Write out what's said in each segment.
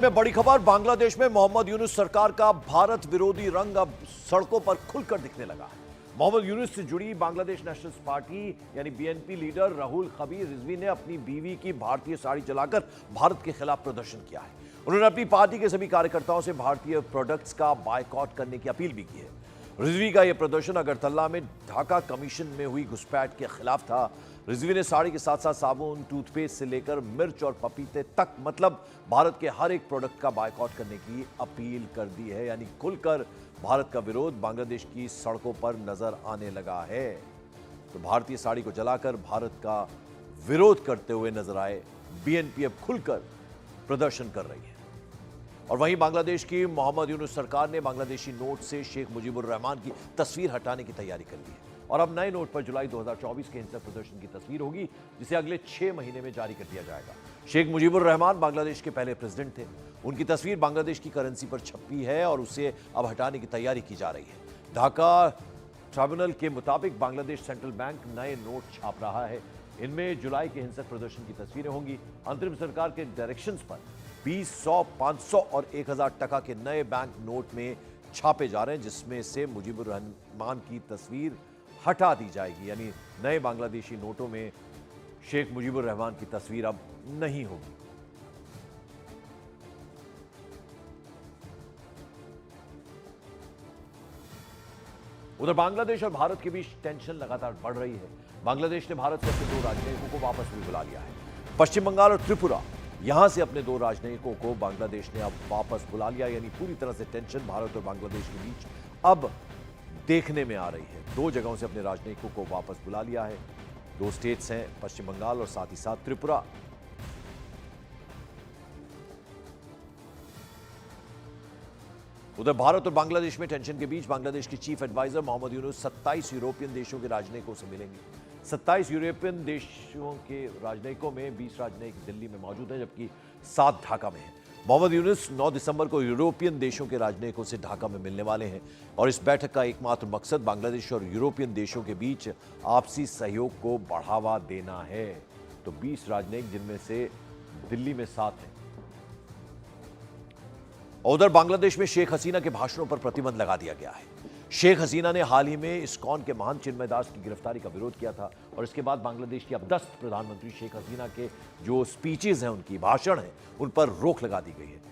में बड़ी खबर, बांग्लादेश में मोहम्मद यूनुस सरकार का भारत विरोधी रंग अब सड़कों पर खुलकर दिखने लगा है। मोहम्मद यूनुस से जुड़ी बांग्लादेश नेशनल्स पार्टी यानी बीएनपी लीडर राहुल खबीर रिजवी ने अपनी बीवी की भारतीय साड़ी जलाकर भारत के खिलाफ प्रदर्शन किया है। उन्होंने अपनी पार्टी के सभी कार्यकर्ताओं से भारतीय प्रोडक्ट्स का बायकॉट करने की अपील भी की है। रिजवी का यह प्रदर्शन अगरतला में ढाका कमीशन में हुई घुसपैठ के खिलाफ था। रिजवी ने साड़ी के साथ साथ साबुन, टूथपेस्ट से लेकर मिर्च और पपीते तक मतलब भारत के हर एक प्रोडक्ट का बायकॉट करने की अपील कर दी है। यानी खुलकर भारत का विरोध बांग्लादेश की सड़कों पर नजर आने लगा है। तो भारतीय साड़ी को जलाकर भारत का विरोध करते हुए नजर आए बीएनपी अब खुलकर प्रदर्शन कर रही है। और वहीं बांग्लादेश की मोहम्मद यूनुस सरकार ने बांग्लादेशी नोट से शेख मुजीबुर रहमान की तस्वीर हटाने की तैयारी कर ली है और अब नए नोट पर जुलाई 2024 के हिंसक प्रदर्शन की तस्वीर होगी, जिसे अगले 6 महीने में जारी कर दिया जाएगा। शेख मुजीबुर रहमान बांग्लादेश के पहले प्रेसिडेंट थे। उनकी तस्वीर बांग्लादेश की करेंसी पर छपी है और उसे अब हटाने की तैयारी की जा रही है। ढाका ट्राइब्यूनल के मुताबिक बांग्लादेश सेंट्रल बैंक नए नोट छाप रहा है। इनमें जुलाई के हिंसक प्रदर्शन की तस्वीरें होंगी। अंतरिम सरकार के डायरेक्शंस पर 20, 100, 500 और 1000 टका के नए बैंक नोट में छापे जा रहे हैं, जिसमें से मुजीबुर रहमान की तस्वीर हटा दी जाएगी। यानी नए बांग्लादेशी नोटों में शेख मुजीबुर रहमान की तस्वीर अब नहीं होगी। उधर बांग्लादेश और भारत के बीच टेंशन लगातार बढ़ रही है। बांग्लादेश ने भारत से अपने 2 राजनयिकों को वापस भी बुला लिया है। पश्चिम बंगाल और त्रिपुरा, यहां से अपने 2 राजनयिकों को बांग्लादेश ने अब वापस बुला लिया। यानी पूरी तरह से टेंशन भारत और बांग्लादेश के बीच अब देखने में आ रही है। 2 जगहों से अपने राजनयिकों को वापस बुला लिया है। 2 स्टेट्स हैं, पश्चिम बंगाल और साथ ही साथ त्रिपुरा। उधर भारत और बांग्लादेश में टेंशन के बीच बांग्लादेश के chief adviser Mohammad Yunus 27 European देशों के राजनयिकों से मिलेंगे। 27 यूरोपियन देशों के राजनयिकों में 20 राजनयिक दिल्ली में मौजूद हैं, जबकि 7 ढाका में हैं। मोहम्मद यूनुस 9 दिसंबर को यूरोपियन देशों के राजनयिकों से ढाका में मिलने वाले हैं और इस बैठक का एकमात्र मकसद बांग्लादेश और यूरोपियन देशों के बीच आपसी सहयोग को बढ़ावा देना है। तो 20 राजनयिक, जिनमें से दिल्ली में 7 हैं। उधर बांग्लादेश में शेख हसीना के भाषणों पर प्रतिबंध लगा दिया गया है। शेख हसीना ने हाल ही में इस्कॉन के महंत चिन्मय दास की गिरफ्तारी का विरोध किया था और इसके बाद बांग्लादेश की अपदस्थ प्रधानमंत्री शेख हसीना के जो स्पीचेस हैं, उनकी भाषण हैं, उन पर रोक लगा दी गई है।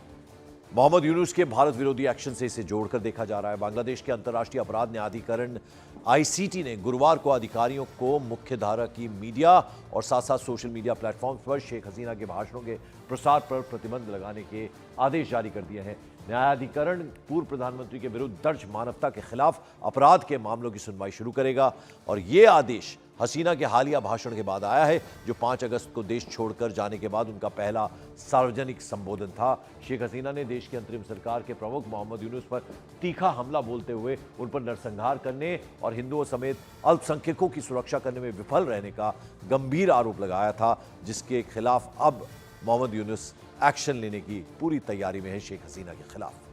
मोहम्मद यूनुस के भारत विरोधी एक्शन से इसे जोड़कर देखा जा रहा है। बांग्लादेश के अंतर्राष्ट्रीय अपराध न्यायाधिकरण आईसीटी ने गुरुवार को अधिकारियों को मुख्यधारा की मीडिया और साथ साथ सोशल मीडिया प्लेटफॉर्म्स पर शेख हसीना के भाषणों के प्रसार पर प्रतिबंध लगाने के आदेश जारी कर दिए हैं। न्यायाधिकरण पूर्व प्रधानमंत्री के विरुद्ध दर्ज मानवता के खिलाफ अपराध के मामलों की सुनवाई शुरू करेगा और यह आदेश हसीना के हालिया भाषण के बाद आया है, जो 5 अगस्त को देश छोड़कर जाने के बाद उनका पहला सार्वजनिक संबोधन था। शेख हसीना ने देश की अंतरिम सरकार के प्रमुख मोहम्मद यूनुस पर तीखा हमला बोलते हुए उन पर नरसंहार करने और हिंदुओं समेत अल्पसंख्यकों की सुरक्षा करने में विफल रहने का गंभीर आरोप लगाया था, जिसके खिलाफ अब मोहम्मद यूनुस एक्शन लेने की पूरी तैयारी में है शेख हसीना के खिलाफ।